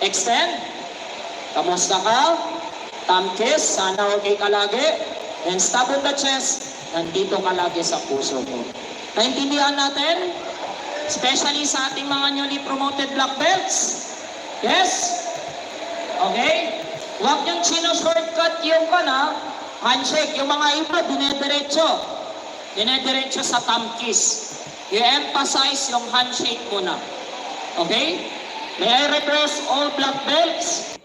Extend. Kamusta ka? Thumb kiss. Sana okay ka lagi. And stop on the chest. Nandito ka lagi sa puso ko. Naintindihan natin? Especially sa ating mga newly promoted black belts. Yes? Okay? Huwag niyong shortcut yung handshake. Yung mga iba, dinediretso. Dinediretso sa thumb kiss. I-emphasize yung handshake muna. Okay? May I request all black belts?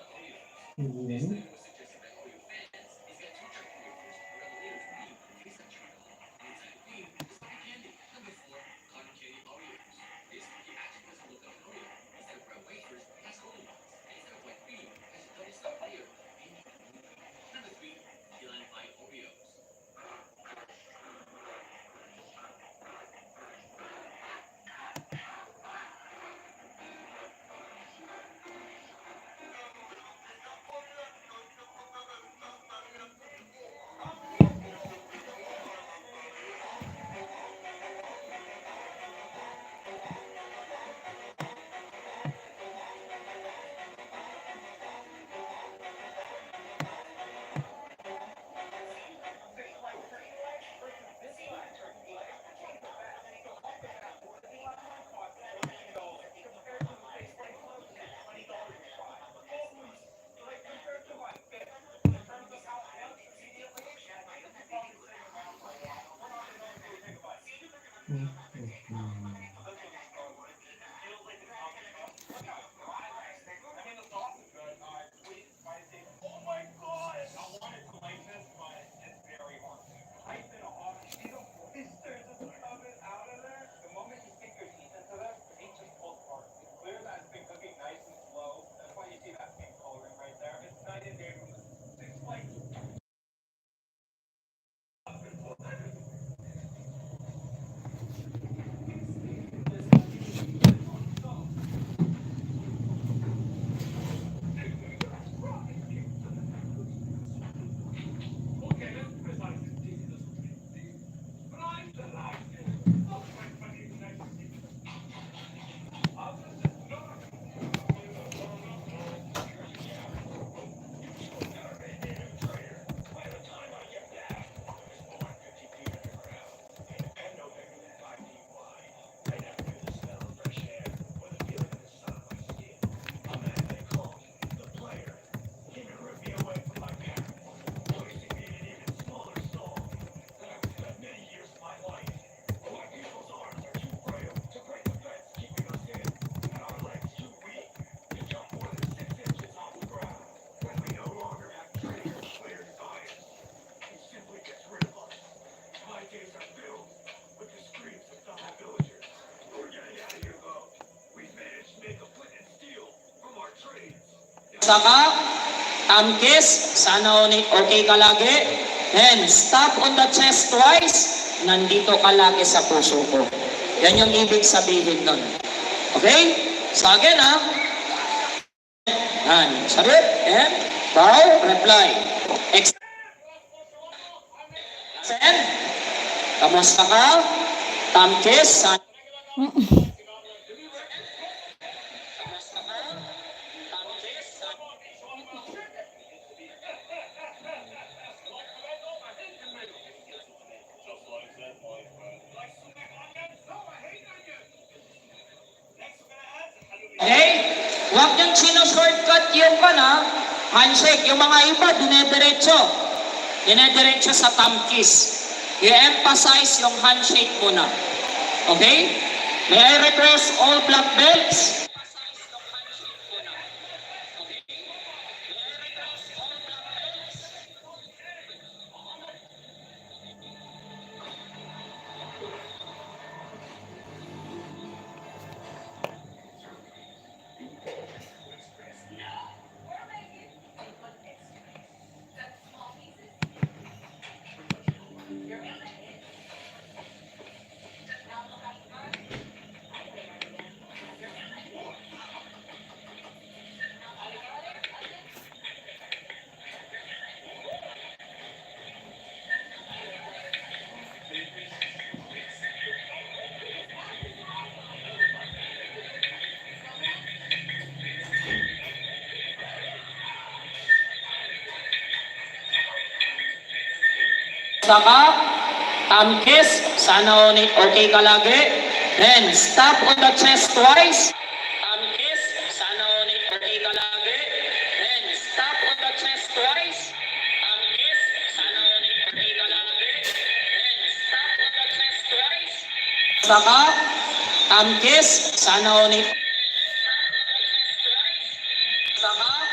Saka, thumb kiss, sana okay ka lagi. And stop on the chest twice, nandito ka lagi sa puso ko. Yan yung ibig sabihin nun. Okay? So again Yan, sabit, and bow, reply. Extend. Kamusta ka? Thumb kiss, sana huwag niyang shortcut yung handshake. Yung mga iba, dinediretso. Dinediretso sa thumb kiss. I-emphasize yung handshake muna. Okay? May I request all black belts? Saka, tamkis, sana okay ka lagi. Then, stop on the chest twice. Tamkis, sana okay ka lagi. Then, stop on the chest twice. Tamkis, sana okay ka lagi. Then, stop on the chest twice. Saka, tamkis, sana Saka,